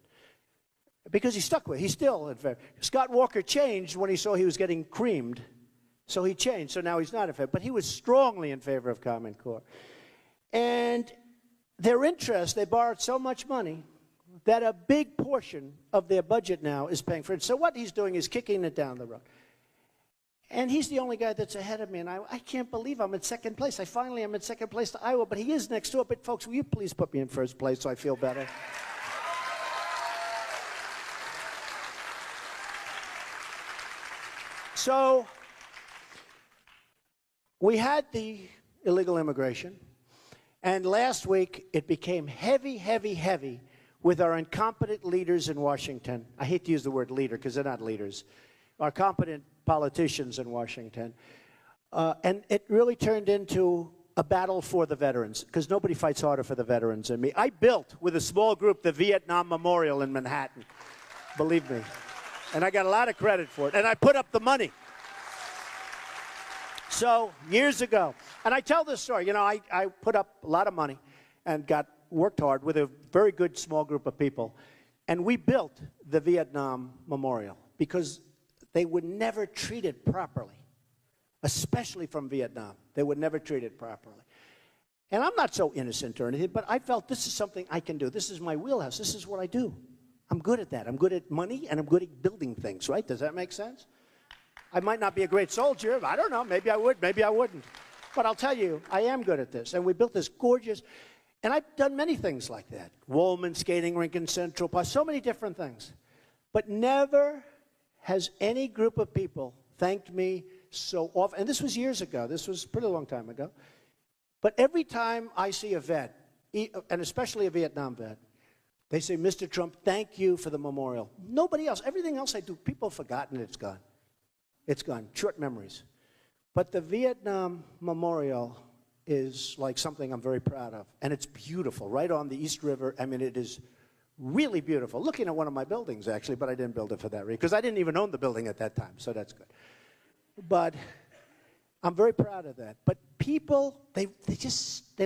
Because he stuck with it. He's still in favor. Scott Walker changed when he saw he was getting creamed. So he changed. So now he's not in favor. But he was strongly in favor of Common Core. And their interest, they borrowed so much money that a big portion of their budget now is paying for it. So what he's doing is kicking it down the road. And he's the only guy that's ahead of me, and I can't believe I'm in second place. I'm in second place to Iowa, but he is next door. But folks, will you please put me in first place so I feel better? So we had the illegal immigration, and last week it became heavy, heavy, heavy with our incompetent leaders in Washington. I hate to use the word leader because they're not leaders. Our competent politicians in Washington. And it really turned into a battle for the veterans, because nobody fights harder for the veterans than me. I built, with a small group, the Vietnam Memorial in Manhattan, believe me. And I got a lot of credit for it. And I put up the money. So, years ago, and I tell this story, I put up a lot of money and worked hard with a very good small group of people. And we built the Vietnam Memorial because they would never treat it properly, especially from Vietnam. They would never treat it properly. And I'm not so innocent or anything, but I felt this is something I can do. This is my wheelhouse. This is what I do. I'm good at that. I'm good at money, and I'm good at building things, right? Does that make sense? I might not be a great soldier. I don't know. Maybe I would. Maybe I wouldn't. But I'll tell you, I am good at this. And we built this gorgeous, and I've done many things like that. Woolman skating rink in Central Park, so many different things. But never has any group of people thanked me so often. And this was years ago. This was a pretty long time ago. But every time I see a vet, and especially a Vietnam vet, they say, Mr. Trump, thank you for the memorial. Nobody else. Everything else I do, people have forgotten it's gone. It's gone. Short memories. But the Vietnam Memorial is like something I'm very proud of. And it's beautiful, right on the East River. I mean, it is really beautiful. Looking at one of my buildings, actually, but I didn't build it for that reason, because I didn't even own the building at that time, so that's good. But I'm very proud of that. But people, they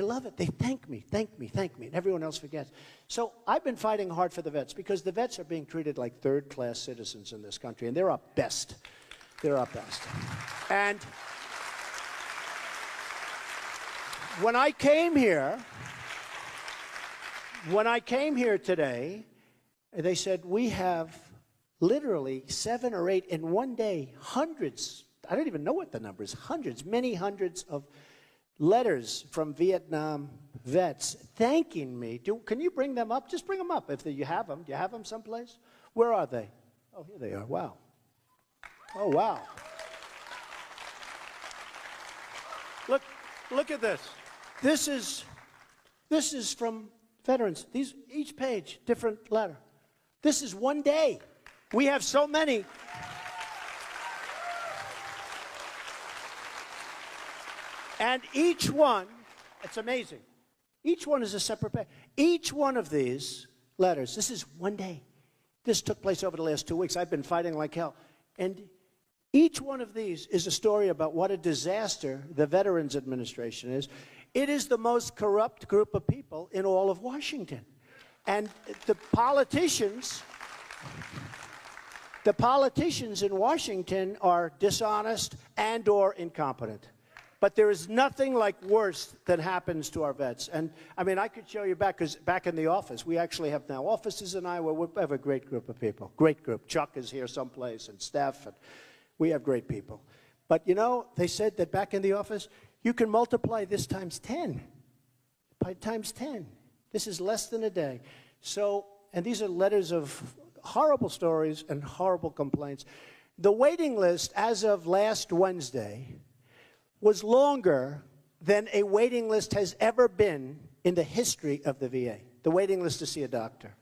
love it. They thank me, and everyone else forgets. So I've been fighting hard for the vets, because the vets are being treated like third-class citizens in this country, and they're our best. They're our best. And when I came here today, they said, we have literally 7 or 8 in one day, hundreds, I don't even know what the number is, hundreds, many hundreds of letters from Vietnam vets thanking me. Can you bring them up? Just bring them up if you have them. Do you have them someplace? Where are they? Oh, here they are. Wow. Oh, wow. Look at this. This is from veterans. Each page, different letter. This is one day. We have so many. And each one, it's amazing. Each one is a separate page. Each one of these letters, this is one day. This took place over the last 2 weeks. I've been fighting like hell. And each one of these is a story about what a disaster the Veterans Administration is. It is the most corrupt group of people in all of Washington. And the politicians in Washington are dishonest and or incompetent. But there is nothing like worse that happens to our vets. And I mean, I could show you back, because back in the office, we actually have now offices in Iowa. We have a great group of people, great group. Chuck is here someplace, and Steph, and we have great people. But you know, they said that back in the office, you can multiply this times 10. By times 10. This is less than a day. So, and these are letters of horrible stories and horrible complaints. The waiting list as of last Wednesday was longer than a waiting list has ever been in the history of the VA. The waiting list to see a doctor.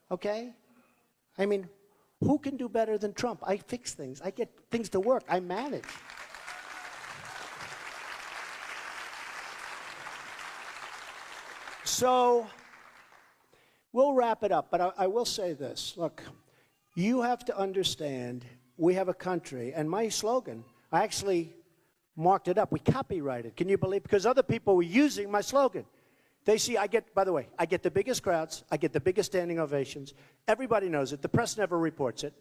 Okay? I mean, who can do better than Trump? I fix things. I get things to work. I manage. So, we'll wrap it up, but I will say this. Look, you have to understand, we have a country, and my slogan, I actually marked it up. We copyrighted. Can you believe? Because other people were using my slogan. They see, by the way, I get the biggest crowds. I get the biggest standing ovations. Everybody knows it. The press never reports it.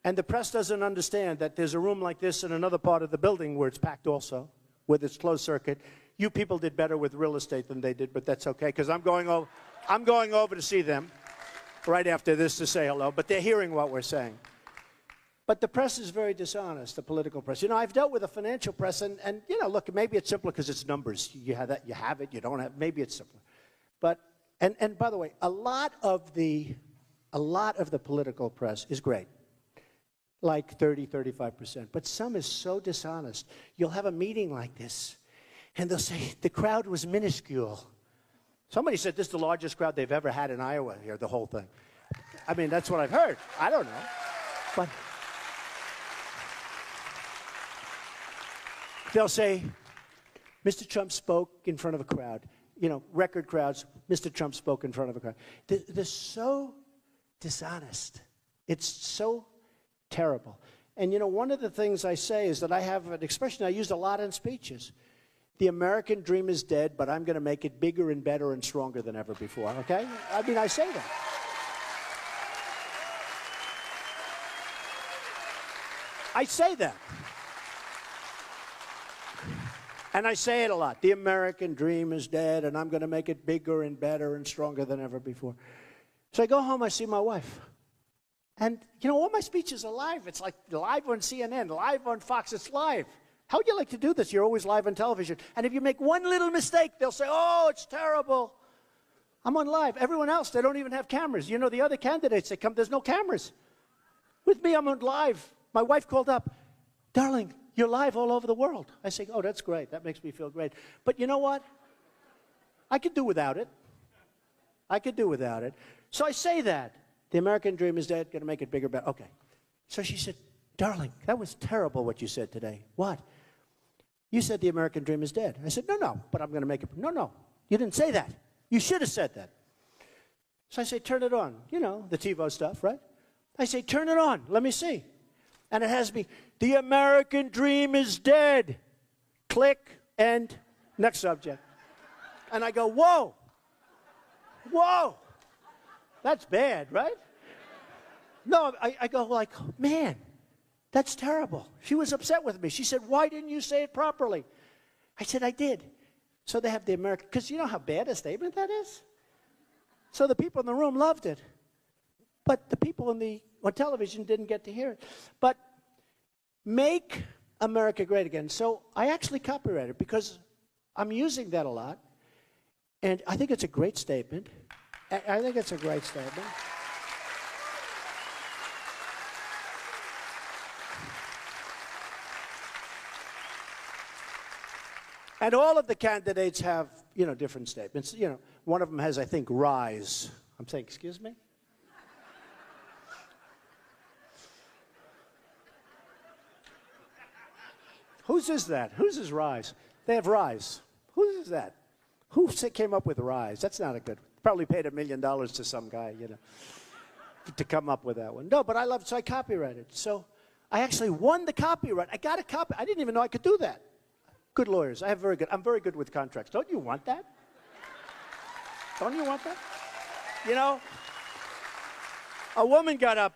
And the press doesn't understand that there's a room like this in another part of the building where it's packed also, with its closed circuit. You people did better with real estate than they did, but that's okay, because I'm going over to see them right after this to say hello, but they're hearing what we're saying. But the press is very dishonest, the political press. You know, I've dealt with the financial press, and you know, look, maybe it's simpler because it's numbers. You have that, you have it, you don't have, maybe it's simpler. But, and by the way, a lot of the political press is great, like 35%. But some is so dishonest. You'll have a meeting like this, and they'll say, the crowd was minuscule. Somebody said this is the largest crowd they've ever had in Iowa here, the whole thing. I mean, that's what I've heard. I don't know. But they'll say, Mr. Trump spoke in front of a crowd. You know, record crowds, Mr. Trump spoke in front of a crowd. They're so dishonest. It's so terrible. And, you know, one of the things I say is that I have an expression I use a lot in speeches. The American dream is dead, but I'm going to make it bigger and better and stronger than ever before, okay? I mean, I say that. I say that. And I say it a lot. The American dream is dead, and I'm going to make it bigger and better and stronger than ever before. So I go home, I see my wife. And, you know, all my speeches are live. It's like live on CNN, live on Fox. It's live. How would you like to do this? You're always live on television. And if you make one little mistake, they'll say, oh, it's terrible. I'm on live. Everyone else, they don't even have cameras. You know, the other candidates, they come, there's no cameras. With me, I'm on live. My wife called up, darling, you're live all over the world. I say, oh, that's great. That makes me feel great. But you know what? I could do without it. I could do without it. So I say that. The American dream is dead, going to make it bigger, better. Okay. So she said, darling, that was terrible what you said today. What? You said the American dream is dead. I said, no, but I'm going to make it. No, you didn't say that. You should have said that. So I say, turn it on. You know, the TiVo stuff, right? I say, turn it on. Let me see. And it has me, the American dream is dead. Click, end, next subject. And I go, whoa. That's bad, right? No, I go like, man, that's terrible. She was upset with me. She said, why didn't you say it properly? I said, I did. So they have the American, because you know how bad a statement that is? So the people in the room loved it. But the people on television didn't get to hear it. But make America great again. So I actually copyrighted it because I'm using that a lot. And I think it's a great statement. I think it's a great statement. And all of the candidates have, you know, different statements. You know, one of them has, I think, rise. I'm saying, excuse me? Whose is that? Whose is rise? They have rise. Whose is that? Who came up with rise? That's not a good one. Probably paid $1 million to some guy, you know, to come up with that one. No, but I love it, so I copyrighted. So I actually won the copyright. I got a copy. I didn't even know I could do that. Good lawyers. I'm very good with contracts. Don't you want that? Don't you want that? You know, a woman got up,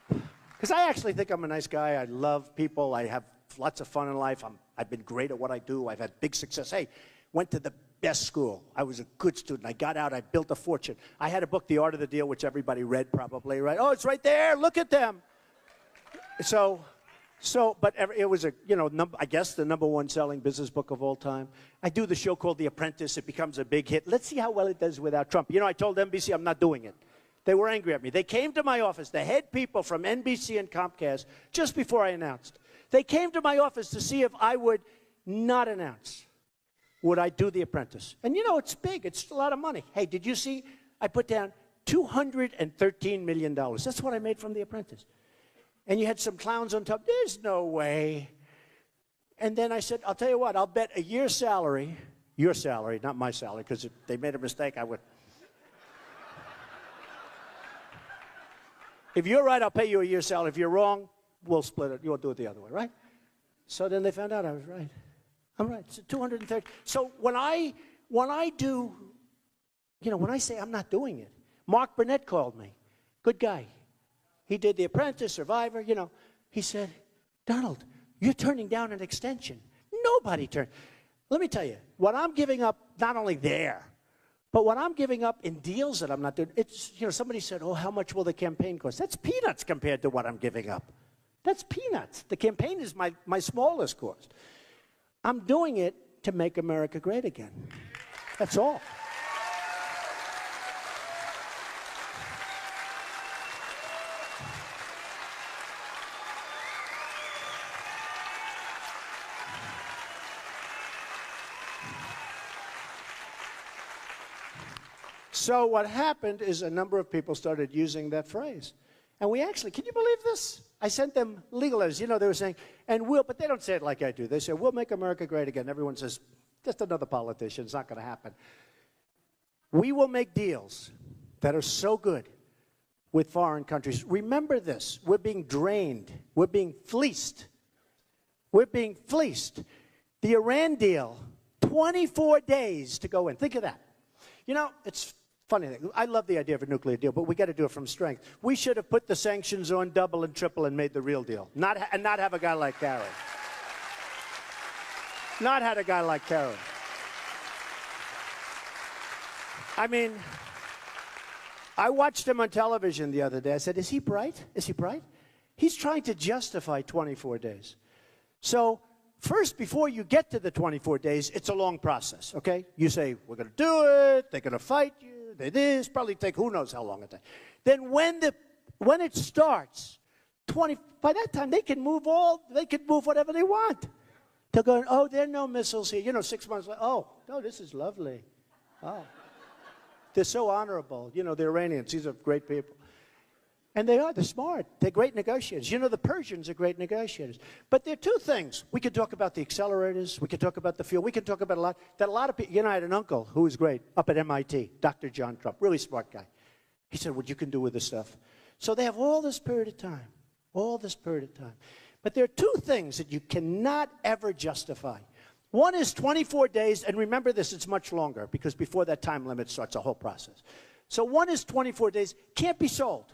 because I actually think I'm a nice guy. I love people. I have lots of fun in life. I've been great at what I do. I've had big success. Hey, went to the best school. I was a good student. I got out. I built a fortune. I had a book, The Art of the Deal, which everybody read probably, right? Oh, it's right there. Look at them. But it was I guess the #1 selling business book of all time. I do the show called The Apprentice. It becomes a big hit. Let's see how well it does without Trump. You know, I told NBC I'm not doing it. They were angry at me. They came to my office, the head people from NBC and Comcast, just before I announced. They came to my office to see if I would not announce. Would I do The Apprentice? And you know, it's big. It's a lot of money. Hey, did you see? I put down $213 million. That's what I made from The Apprentice. And you had some clowns on top. There's no way. And then I said, I'll tell you what, I'll bet a year's salary, your salary, not my salary, because if they made a mistake, I would. If you're right, I'll pay you a year's salary. If you're wrong, we'll split it. You'll do it the other way, right? So then they found out I was right. I'm right. So 230. So when I do, you know, when I say I'm not doing it, Mark Burnett called me. Good guy. He did The Apprentice, Survivor, you know. He said, Donald, you're turning down an extension. Nobody turned. Let me tell you, what I'm giving up, not only there, but what I'm giving up in deals that I'm not doing, it's, you know, somebody said, oh, how much will the campaign cost? That's peanuts compared to what I'm giving up. That's peanuts. The campaign is my smallest cost. I'm doing it to make America great again. That's all. So what happened is a number of people started using that phrase. And we actually, can you believe this? I sent them legal letters. You know, they were saying, but they don't say it like I do. They say, we'll make America great again. Everyone says, just another politician. It's not going to happen. We will make deals that are so good with foreign countries. Remember this. We're being drained. We're being fleeced. We're being fleeced. The Iran deal, 24 days to go in. Think of that. You know, it's funny thing. I love the idea of a nuclear deal, but we got to do it from strength. We should have put the sanctions on double and triple and made the real deal, not have a guy like Gary. Not had a guy like Kerry. I mean, I watched him on television the other day. I said, is he bright? Is he bright? He's trying to justify 24 days. So first, before you get to the 24 days, it's a long process, okay? You say, we're going to do it. They're going to fight you. They this. Probably take who knows how long it takes. Then when it starts, by that time, they can move whatever they want. They're going, oh, there are no missiles here. 6 months later, oh, no, this is lovely. Oh. They're so honorable. The Iranians, these are great people. And they're smart. They're great negotiators. The Persians are great negotiators. But there are two things. We could talk about the accelerators. We could talk about the fuel. We could talk about a lot of people. I had an uncle who was great up at MIT, Dr. John Trump, really smart guy. He said, what you can do with this stuff. So they have all this period of time, But there are two things that you cannot ever justify. One is 24 days, and remember this, it's much longer, because before that time limit starts a whole process. So one is 24 days, can't be sold.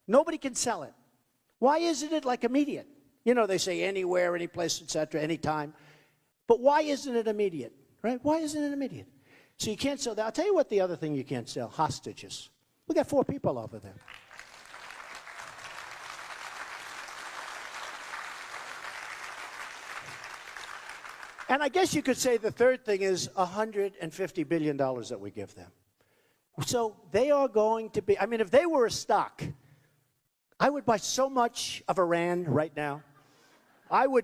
Nobody can sell it. Why isn't it like immediate? They say anywhere, any place, etc., anytime. But why isn't it immediate, right? Why isn't it immediate? So you can't sell that. I'll tell you what the other thing you can't sell, hostages. We got 4 people over there. And I guess you could say the third thing is $150 billion that we give them. So they are going to be, if they were a stock, I would buy so much of Iran right now.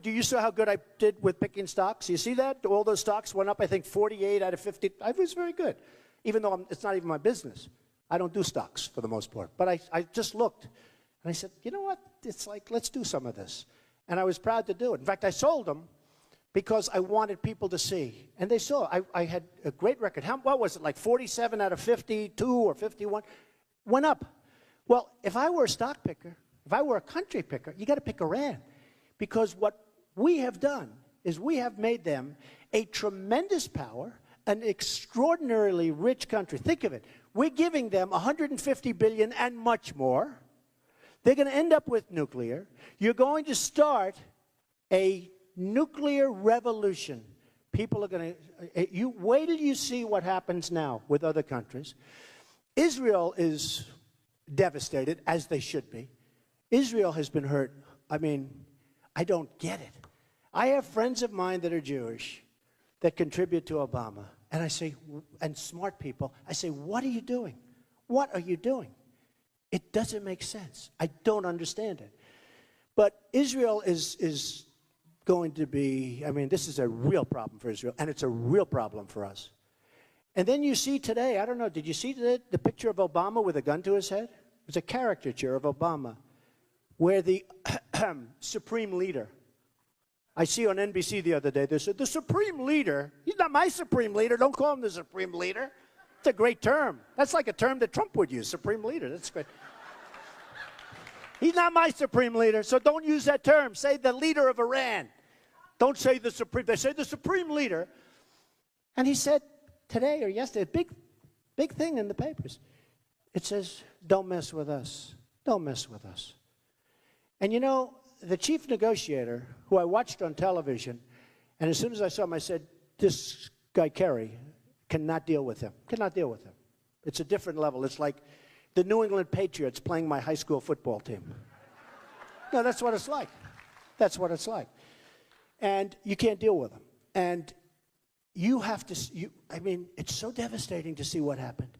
You saw how good I did with picking stocks? You see that? All those stocks went up, I think, 48 out of 50. I was very good, even though it's not even my business. I don't do stocks for the most part. But I just looked, and I said, you know what? It's like, let's do some of this. And I was proud to do it. In fact, I sold them because I wanted people to see. And they saw. I had a great record. What was it, like 47 out of 52 or 51? Went up. Well, if I were a stock picker, if I were a country picker, you got to pick Iran. Because what we have done is we have made them a tremendous power, an extraordinarily rich country. Think of it. We're giving them $150 billion and much more. They're going to end up with nuclear. You're going to start a nuclear revolution. People are going to, you wait till you see what happens now with other countries. Israel is devastated, as they should be. Israel has been hurt. I don't get it. I have friends of mine that are Jewish that contribute to Obama. And I say, and smart people, I say, what are you doing? What are you doing? It doesn't make sense. I don't understand it. But Israel is going to be, this is a real problem for Israel, and it's a real problem for us. And then you see today, I don't know, did you see the picture of Obama with a gun to his head? It was a caricature of Obama, where the supreme leader, I see on NBC the other day, they said, the supreme leader, he's not my supreme leader, don't call him the supreme leader. It's a great term. That's like a term that Trump would use, supreme leader, that's great. He's not my supreme leader, so don't use that term. Say the leader of Iran. Don't say the supreme, they say the supreme leader. And he said today or yesterday, big thing in the papers. It says, don't mess with us. Don't mess with us. And the chief negotiator, who I watched on television, and as soon as I saw him, I said, this guy Kerry, cannot deal with him. Cannot deal with him. It's a different level. It's like the New England Patriots playing my high school football team. No, that's what it's like. That's what it's like. And you can't deal with them. And you have to, it's so devastating to see what happened.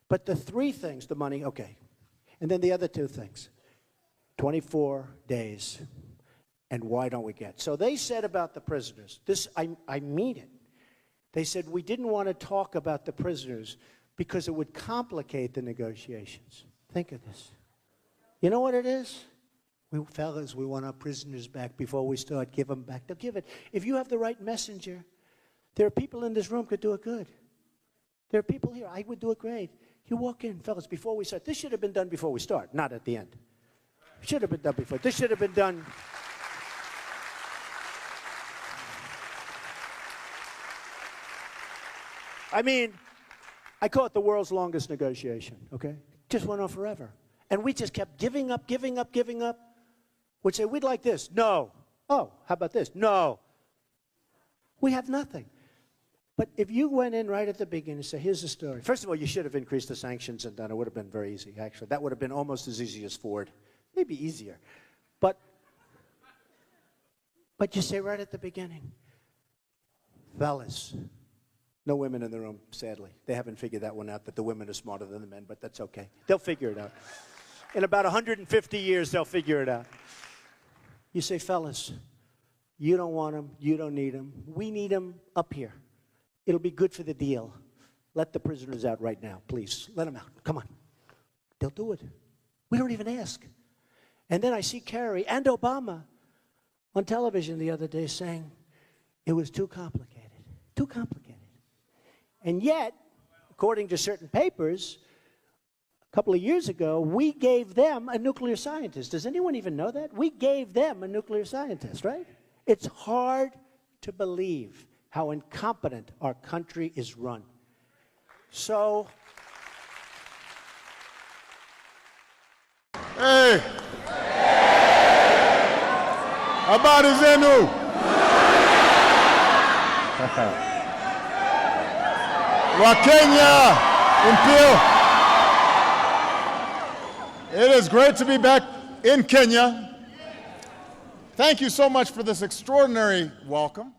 But the 3 things, the money, okay. And then the other 2 things, 24 days, and why don't we get? So they said about the prisoners, I mean it. They said we didn't want to talk about the prisoners because it would complicate the negotiations. Think of this. You know what it is? Fellas, we want our prisoners back before we start. Give them back. They'll give it. If you have the right messenger, there are people in this room could do it good. There are people here. I would do it great. You walk in, fellas, before we start. This should have been done before we start, not at the end. Should have been done before. This should have been done. I call it the world's longest negotiation, okay? Just went on forever. And we just kept giving up. We'd say, we'd like this. No. Oh, how about this? No. We have nothing. But if you went in right at the beginning and said, here's the story. First of all, you should have increased the sanctions and done it. It would have been very easy, actually. That would have been almost as easy as Ford. Maybe easier. But you say right at the beginning, fellas, no women in the room, sadly. They haven't figured that one out, that the women are smarter than the men, but that's okay. They'll figure it out. In about 150 years, they'll figure it out. You say, fellas, you don't want them, you don't need them. We need them up here. It'll be good for the deal. Let the prisoners out right now, please. Let them out. Come on. They'll do it. We don't even ask. And then I see Kerry and Obama on television the other day saying it was too complicated. Too complicated. And yet, according to certain papers, a couple of years ago, we gave them a nuclear scientist. Does anyone even know that? We gave them a nuclear scientist, right? It's hard to believe how incompetent our country is run. So, hey, habari zenu? Wa Kenya, impio. It is great to be back in Kenya. Thank you so much for this extraordinary welcome.